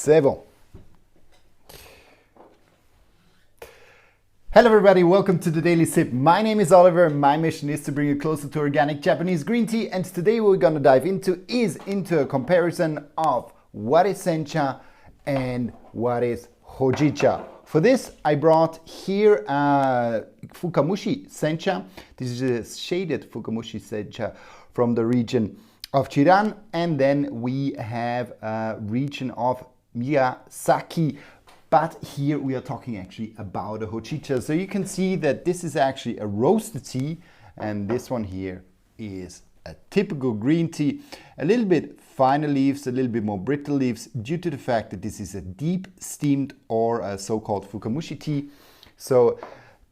C'est bon. Hello everybody, welcome to the Daily Sip. My name is Oliver. My mission is to bring you closer to organic Japanese green tea, and today what we're going to dive into is a comparison of what is Sencha and what is Hojicha. For this I brought here Fukamushi Sencha. This is a shaded Fukamushi Sencha from the region of Chiran, and then we have a region of Miyazaki. But here we are talking actually about a Hojicha. So you can see that this is actually a roasted tea, and this one here is a typical green tea. A little bit finer leaves, a little bit more brittle leaves, due to the fact that this is a deep steamed or a so-called Fukamushi tea. So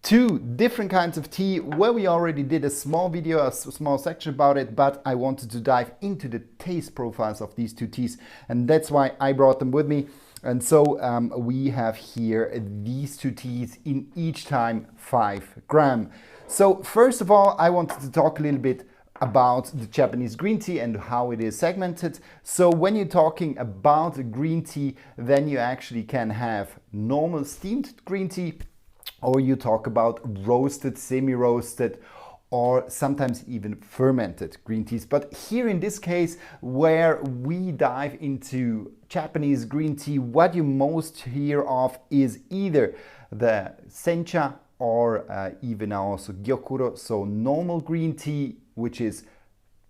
two different kinds of tea where we already did a small video, a small section about it, but I wanted to dive into the taste profiles of these two teas, and that's why I brought them with me. And so we have here these two teas in each time 5 grams. So first of all, I wanted to talk a little bit about the Japanese green tea and how it is segmented. So when you're talking about a green tea, then you actually can have normal steamed green tea, or you talk about roasted, semi-roasted, or sometimes even fermented green teas. But here in this case, where we dive into Japanese green tea, what you most hear of is either the Sencha or even also Gyokuro, so normal green tea, which is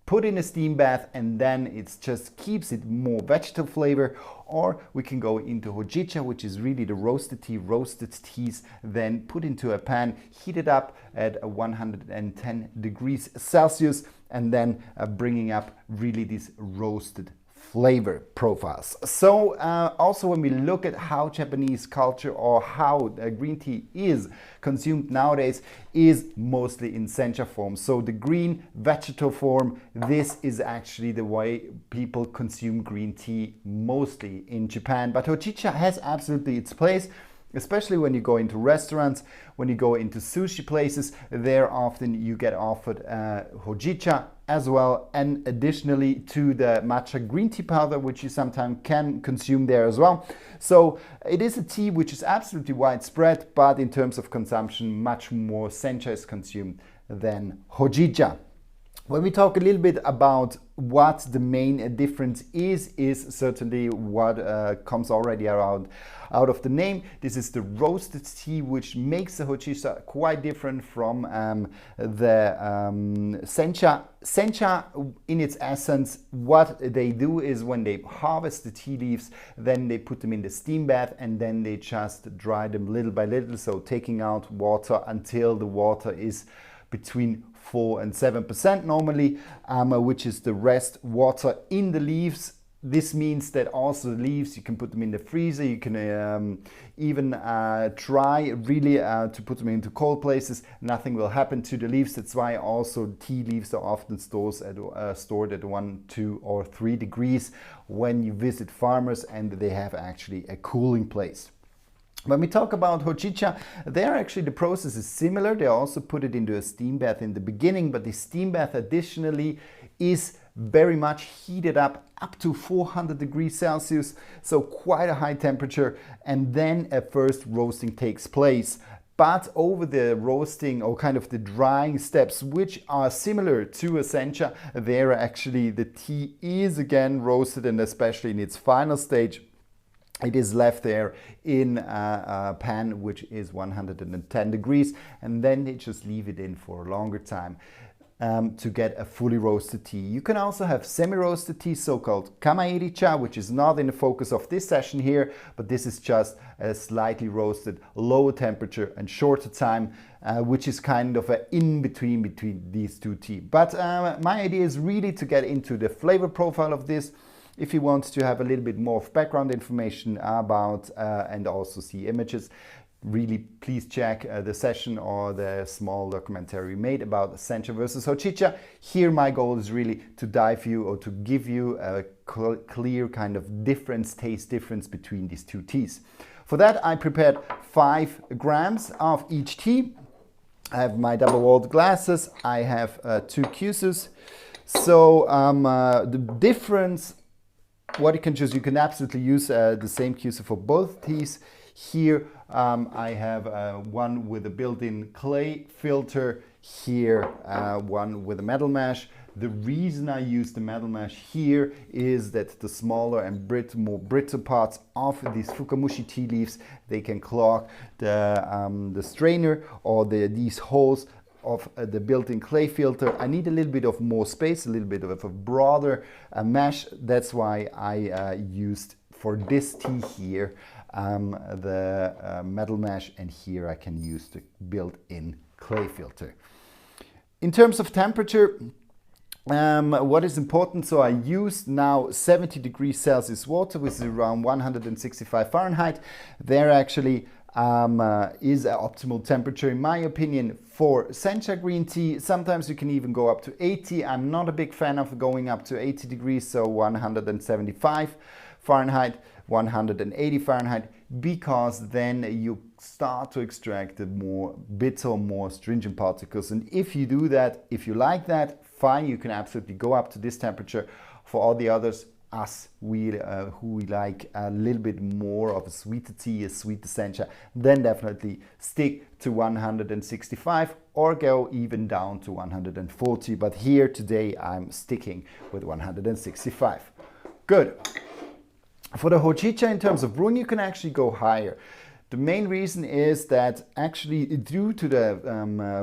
put in a steam bath and then it just keeps it more vegetable flavor, or we can go into Hojicha, which is really the roasted teas, then put into a pan, heat it up at 110 degrees Celsius, and then bringing up really these roasted flavor profiles. So also when we look at how Japanese culture or how green tea is consumed nowadays is mostly in Sencha form. So the green vegetable form, this is actually the way people consume green tea mostly in Japan. But Hojicha has absolutely its place, especially when you go into restaurants, when you go into sushi places. There often you get offered Hojicha as well, and additionally to the matcha green tea powder, which you sometimes can consume there as well. So it is a tea which is absolutely widespread, but in terms of consumption, much more Sencha is consumed than Hojicha. When we talk a little bit about what the main difference is certainly what comes already around out of the name. This is the roasted tea, which makes the Hojicha quite different from the Sencha. Sencha, in its essence, what they do is when they harvest the tea leaves, then they put them in the steam bath and then they just dry them little by little, so taking out water until the water is between 4 and 7% normally, which is the rest water in the leaves. This means that also the leaves, you can put them in the freezer, you can even try really to put them into cold places. Nothing will happen to the leaves. That's why also tea leaves are often stored at 1, 2 or 3 degrees when you visit farmers, and they have actually a cooling place. When we talk about Hojicha, there actually the process is similar. They also put it into a steam bath in the beginning, but the steam bath additionally is very much heated up to 400 degrees Celsius, so quite a high temperature, and then a first roasting takes place. But over the roasting or kind of the drying steps, which are similar to a Sencha, there actually the tea is again roasted, and especially in its final stage, it is left there in a pan which is 110 degrees, and then they just leave it in for a longer time to get a fully roasted tea. You can also have semi-roasted tea, so-called kamairicha, which is not in the focus of this session here, but this is just a slightly roasted, lower temperature and shorter time, which is kind of an in-between between these two tea. But my idea is really to get into the flavor profile of this. If you want to have a little bit more of background information about and also see images, really please check the session or the small documentary we made about Sencha versus Hojicha. Here my goal is really to dive you or to give you a clear kind of taste difference between these two teas. For that I prepared 5 grams of each tea. I have my double-walled glasses. I have 2 cuses. So the difference what you can choose, you can absolutely use the same juicer for both teas. Here I have one with a built-in clay filter, here one with a metal mash. The reason I use the metal mash here is that the smaller and more brittle parts of these Fukamushi tea leaves, they can clog the strainer or these holes of the built-in clay filter. I need a little bit of more space, a little bit of a broader mash. That's why I used for this tea here the metal mash, and here I can use the built-in clay filter. In terms of temperature, what is important, so I used now 70 degrees Celsius water, which is around 165 Fahrenheit. There actually is an optimal temperature in my opinion for Sencha green tea. Sometimes you can even go up to 80. I'm not a big fan of going up to 80 degrees, so 175 Fahrenheit, 180 Fahrenheit, because then you start to extract the more bitter, more stringent particles. And if you do that, if you like that, fine, you can absolutely go up to this temperature. For all the others, who we like a little bit more of a sweeter tea, a sweeter Sencha, then definitely stick to 165 or go even down to 140. But here today I'm sticking with 165. Good. For the Hojicha, in terms of brewing, you can actually go higher. The main reason is that actually due to the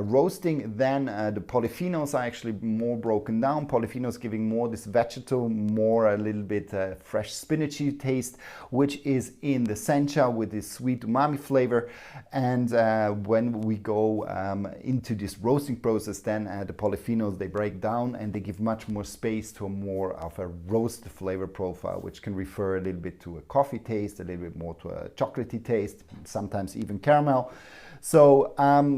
roasting, then the polyphenols are actually more broken down. Polyphenols giving more this vegetal, more a little bit fresh spinachy taste, which is in the Sencha with this sweet umami flavor. And when we go into this roasting process, then the polyphenols, they break down and they give much more space to a more of a roasted flavor profile, which can refer a little bit to a coffee taste, a little bit more to a chocolatey taste, sometimes even caramel. So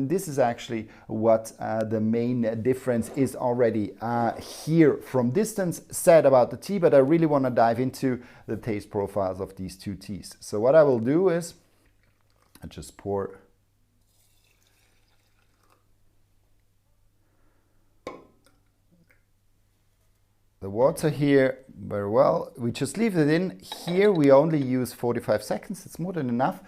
this is actually what the main difference is already here from distance said about the tea, but I really want to dive into the taste profiles of these two teas. So what I will do is I just pour the water here very well. We just leave it in. Here we only use 45 seconds. It's more than enough.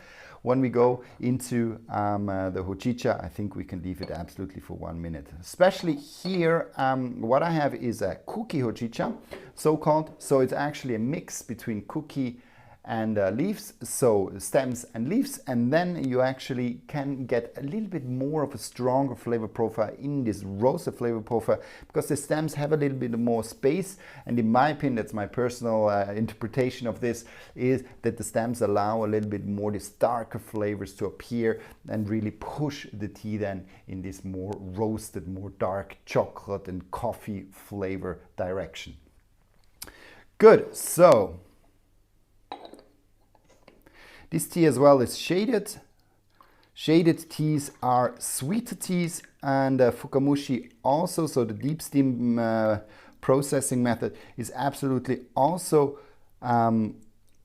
When we go into the Hojicha, I think we can leave it absolutely for 1 minute. Especially here, what I have is a cookie Hojicha, so-called. So it's actually a mix between cookie and leaves, so stems and leaves, and then you actually can get a little bit more of a stronger flavor profile in this roasted flavor profile, because the stems have a little bit more space. And in my opinion, that's my personal interpretation of this, is that the stems allow a little bit more these darker flavors to appear and really push the tea then in this more roasted, more dark chocolate and coffee flavor direction. Good. So this tea as well is shaded. Shaded teas are sweeter teas, and Fukamushi also, so the deep steam processing method is absolutely also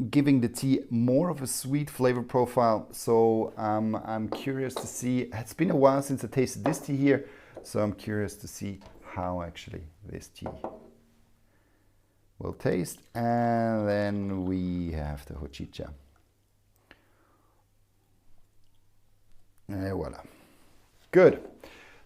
giving the tea more of a sweet flavor profile. So I'm curious to see, it's been a while since I tasted this tea here, so I'm curious to see how actually this tea will taste. And then we have the Hojicha. And voila. Good.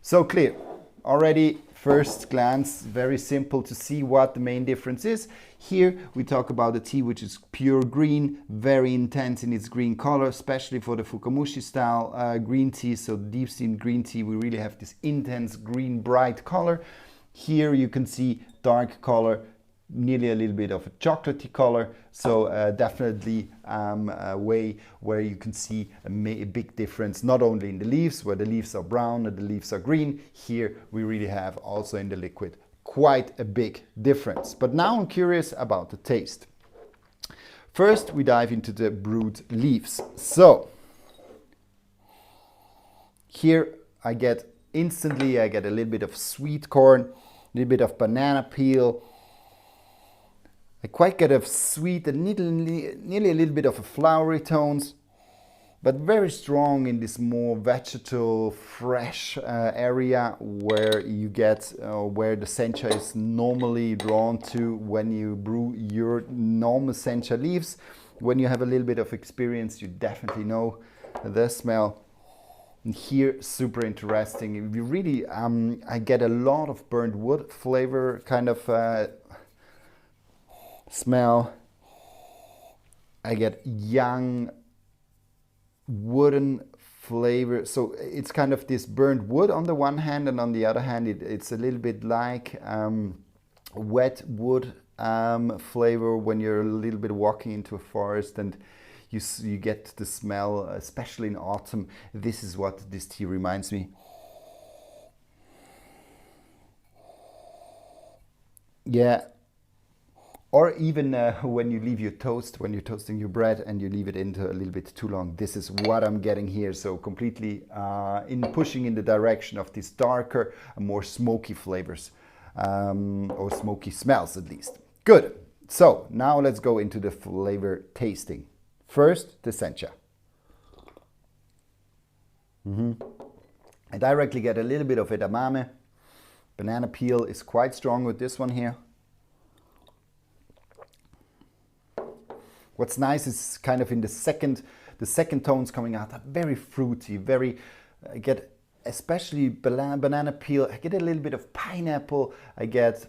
So clear. Already first glance, very simple to see what the main difference is. Here we talk about a tea which is pure green, very intense in its green color, especially for the Fukamushi style green tea. So deep steamed green tea, we really have this intense green, bright color. Here you can see dark color, nearly a little bit of a chocolatey color. So definitely a way where you can see a big difference, not only in the leaves, where the leaves are brown and the leaves are green. Here we really have also in the liquid quite a big difference. But now I'm curious about the taste. First we dive into the brewed leaves. So here I get instantly, I get a little bit of sweet corn, a little bit of banana peel. I quite get a sweet and nearly a little bit of a flowery tones, but very strong in this more vegetal, fresh area where you get, where the sencha is normally drawn to when you brew your normal sencha leaves. When you have a little bit of experience, you definitely know the smell. And here, super interesting. You really, I get a lot of burnt wood flavor kind of smell. I get young wooden flavor. So it's kind of this burnt wood on the one hand, and on the other hand, it's a little bit like wet wood flavor when you're a little bit walking into a forest and you get the smell, especially in autumn. This is what this tea reminds me. Yeah. Or even when you leave your toast, when you're toasting your bread and you leave it into a little bit too long. This is what I'm getting here. So completely in pushing in the direction of these darker, more smoky flavors, or smoky smells at least. Good. So now let's go into the flavor tasting. First, the sencha. I directly get a little bit of edamame. Banana peel is quite strong with this one here. What's nice is kind of in the second tones coming out, are very fruity, very, I get especially banana peel, I get a little bit of pineapple, I get,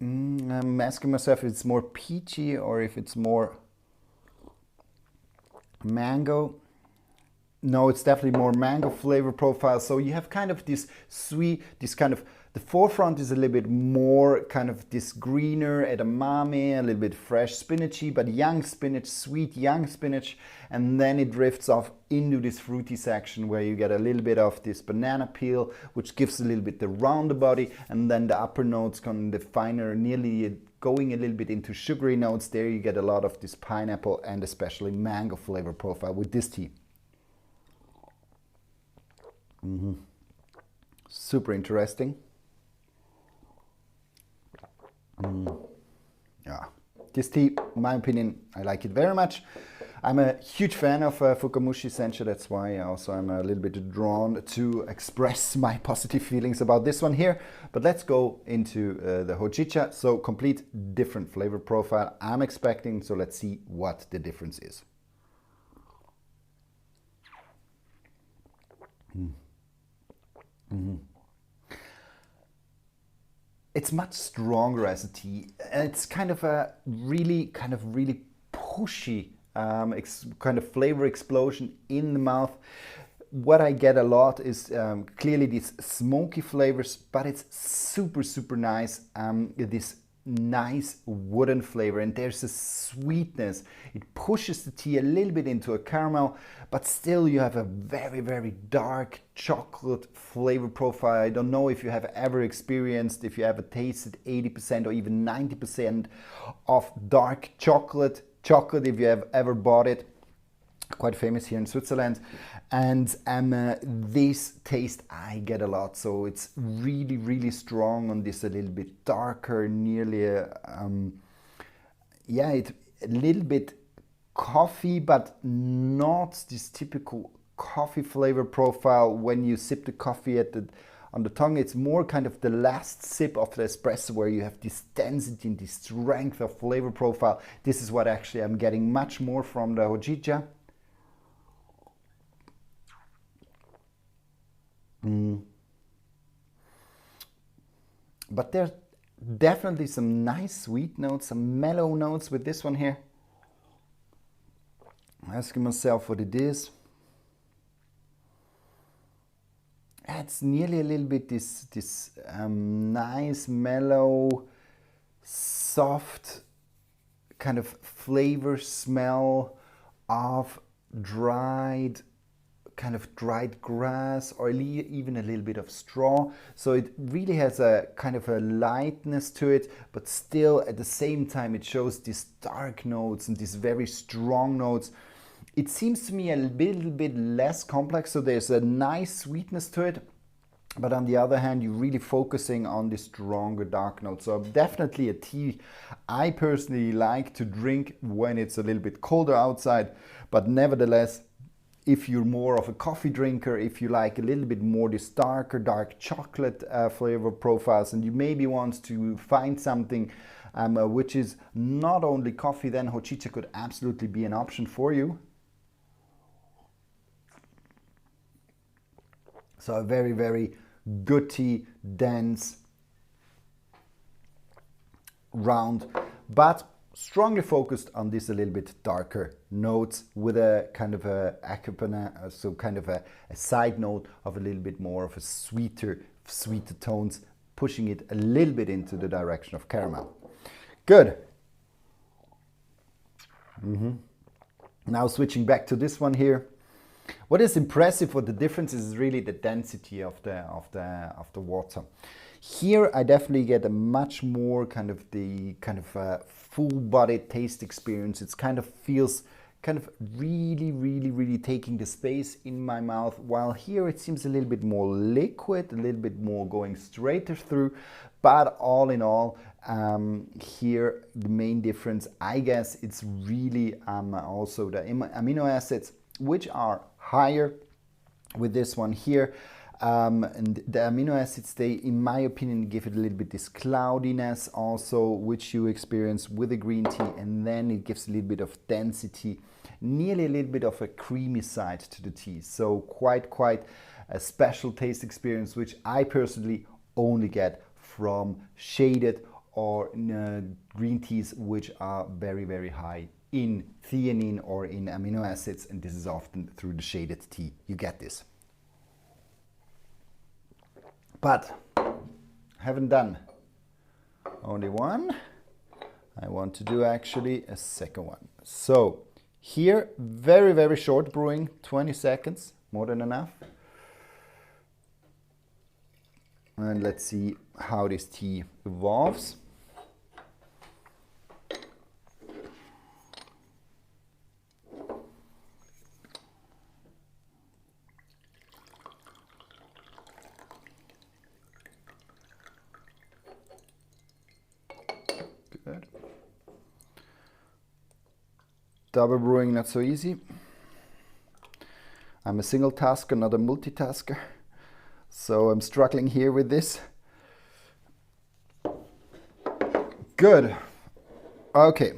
I'm asking myself if it's more peachy or if it's more mango. No, it's definitely more mango flavor profile. So you have kind of this sweet, this kind of, the forefront is a little bit more kind of this greener edamame, a little bit fresh spinachy, but young spinach, sweet young spinach. And then it drifts off into this fruity section where you get a little bit of this banana peel, which gives a little bit the rounder body. And then the upper notes come the finer, nearly going a little bit into sugary notes. There you get a lot of this pineapple and especially mango flavor profile with this tea. Super interesting. Yeah, this tea, in my opinion, I like it very much. I'm a huge fan of Fukamushi Sencha. That's why also I'm a little bit drawn to express my positive feelings about this one here. But let's go into the Hojicha. So complete different flavor profile I'm expecting. So let's see what the difference is. It's much stronger as a tea. It's kind of a really pushy kind of flavor explosion in the mouth. What I get a lot is clearly these smoky flavors, but it's super nice. This nice wooden flavor, and there's a sweetness. It pushes the tea a little bit into a caramel, but still you have a very dark chocolate flavor profile. I don't know if you have ever experienced, if you ever tasted 80% or even 90% of dark chocolate, if you have ever bought it. Quite famous here in Switzerland, and this taste I get a lot. So it's really strong on this, a little bit darker, nearly yeah, it a little bit coffee, but not this typical coffee flavor profile. When you sip the coffee on the tongue, it's more kind of the last sip of the espresso where you have this density and this strength of flavor profile. This is what actually I'm getting much more from the Hojicha. But there's definitely some nice sweet notes, some mellow notes with this one here. I'm asking myself what it is. It's nearly a little bit this nice, mellow, soft kind of flavor smell of dried grass, or even a little bit of straw. So it really has a kind of a lightness to it, but still at the same time it shows these dark notes and these very strong notes. It seems to me a little bit less complex, so there's a nice sweetness to it, But on the other hand, you're really focusing on the stronger dark notes. So definitely a tea I personally like to drink when it's a little bit colder outside. But nevertheless, if you're more of a coffee drinker, if you like a little bit more this darker, dark chocolate flavor profiles, and you maybe want to find something which is not only coffee, then Hojicha could absolutely be an option for you. So a very, very good tea, dense, round, but strongly focused on this a little bit darker notes with a kind of a accompagnement, so kind of a side note of a little bit more of a sweeter tones, pushing it a little bit into the direction of caramel. Good. Now switching back to this one here. What is impressive, what the difference is really the density of the water. Here I definitely get a much more kind of full-bodied taste experience. It kind of feels kind of really taking the space in my mouth, while here it seems a little bit more liquid, a little bit more going straighter through. But all in all, here the main difference, I guess, it's really also the amino acids, which are higher with this one here. And the amino acids, they, in my opinion, give it a little bit this cloudiness also, which you experience with the green tea, and then it gives a little bit of density, nearly a little bit of a creamy side to the tea. So quite a special taste experience, which I personally only get from shaded or green teas, which are very high in theanine or in amino acids, and this is often through the shaded tea you get this. But haven't done only one. I want to do actually a second one. So here, very short brewing, 20 seconds, more than enough. And let's see how this tea evolves. Good. Double brewing, not so easy. I'm a single tasker, not a multitasker. So I'm struggling here with this. Good. Okay,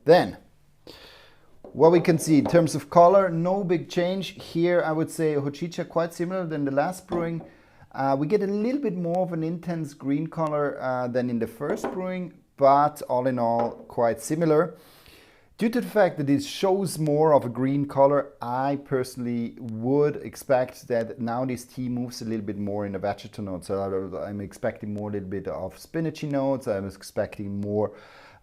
then what we can see in terms of color, no big change. Here I would say Hojicha quite similar than the last brewing. We get a little bit more of an intense green color than in the first brewing, but all in all quite similar. Due to the fact that it shows more of a green color, I personally would expect that now this tea moves a little bit more in the vegetal notes. So I'm expecting more a little bit of spinachy notes. I'm expecting more,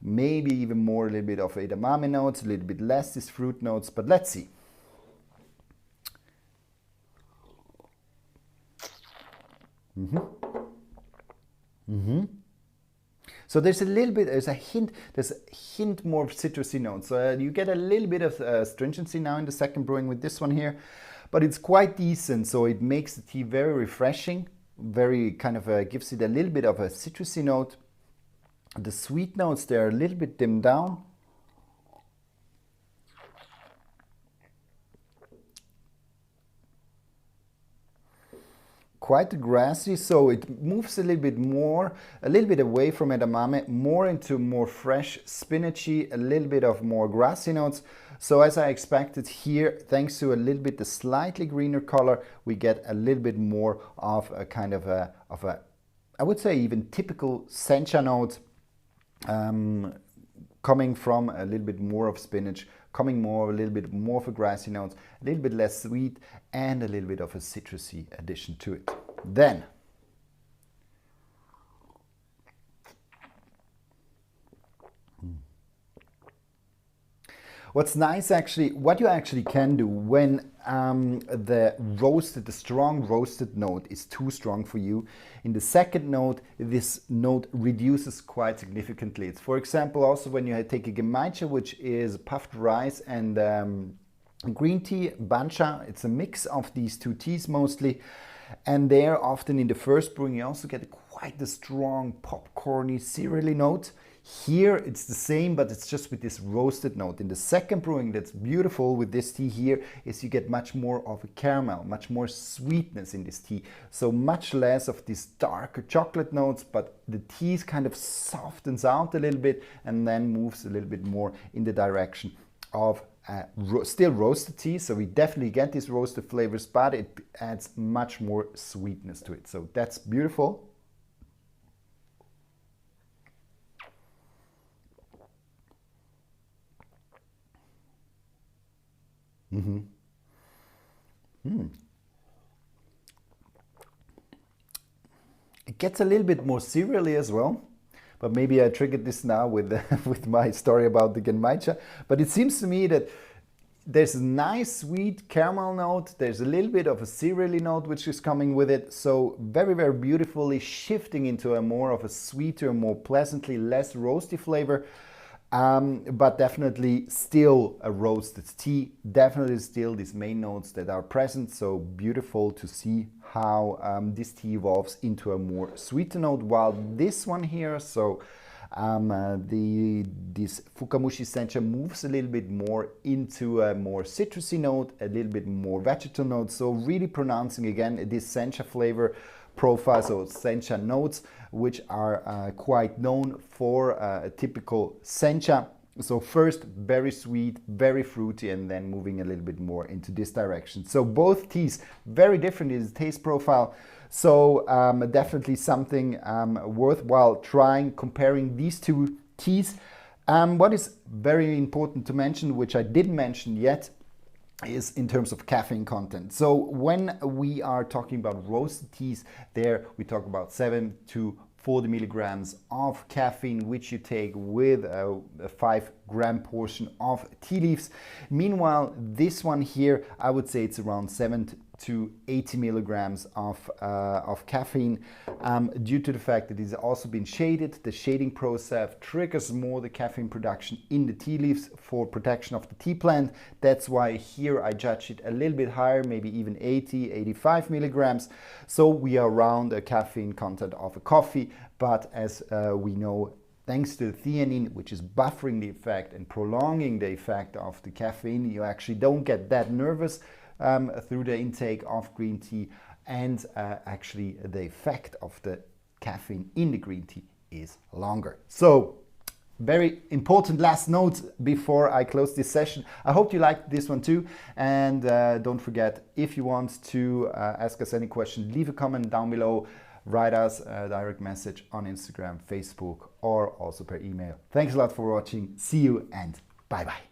maybe even more a little bit of edamame notes, a little bit less these fruit notes, but let's see. So there's a hint more of citrusy notes. So you get a little bit of stringency now in the second brewing with this one here, but it's quite decent. So it makes the tea very refreshing, very kind of gives it a little bit of a citrusy note. The sweet notes, they're a little bit dimmed down. Quite grassy, so it moves a little bit more, a little bit away from edamame, more into more fresh spinachy, a little bit of more grassy notes. So as I expected here, thanks to a little bit the slightly greener color, we get a little bit more of a kind of a I would say even typical sencha note, coming from a little bit more of spinach, coming more, a little bit more of a grassy notes, a little bit less sweet, and a little bit of a citrusy addition to it. Then, what's nice actually, what you actually can do when the strong roasted note is too strong for you, in the second note, this note reduces quite significantly. It's, for example, also when you take a gemacha, which is puffed rice and green tea, bancha. It's a mix of these two teas mostly. And there, often in the first brewing, you also get quite the strong popcorny, cereally note. Here it's the same, but it's just with this roasted note. In the second brewing, that's beautiful with this tea here, is you get much more of a caramel, much more sweetness in this tea. So much less of these darker chocolate notes, but the tea kind of softens out a little bit and then moves a little bit more in the direction of still roasted tea. So we definitely get these roasted flavors, but it adds much more sweetness to it. So that's beautiful. It gets a little bit more cereally as well, but maybe I triggered this now with with my story about the Genmaicha. But it seems to me that there's a nice sweet caramel note, there's a little bit of a cereally note which is coming with it, so very, very beautifully shifting into a more of a sweeter, more pleasantly less roasty flavor. But definitely still a roasted tea, definitely still these main notes that are present. So beautiful to see how this tea evolves into a more sweeter note, while this one here, so this Fukamushi Sencha moves a little bit more into a more citrusy note, a little bit more vegetal note. So really pronouncing again this Sencha flavor profile, so Sencha notes, which are quite known for a typical Sencha. So first very sweet, very fruity, and then moving a little bit more into this direction. So both teas very different in the taste profile. So definitely something worthwhile trying, comparing these two teas. What is very important to mention, which I didn't mention yet, is in terms of caffeine content. So when we are talking about roasted teas, there we talk about 7 to 40 milligrams of caffeine, which you take with a 5-gram portion of tea leaves. Meanwhile, this one here, I would say it's around 7 to 80 milligrams of caffeine, due to the fact that it's also been shaded. The shading process triggers more the caffeine production in the tea leaves for protection of the tea plant. That's why here I judge it a little bit higher, maybe even 80, 85 milligrams. So we are around a caffeine content of a coffee, but as we know, thanks to the theanine, which is buffering the effect and prolonging the effect of the caffeine, you actually don't get that nervous through the intake of green tea, and actually the effect of the caffeine in the green tea is longer. So very important last note before I close this session. I hope you liked this one too, and don't forget, if you want to ask us any question, leave a comment down below, write us a direct message on Instagram, Facebook, or also per email. Thanks a lot for watching. See you and bye bye.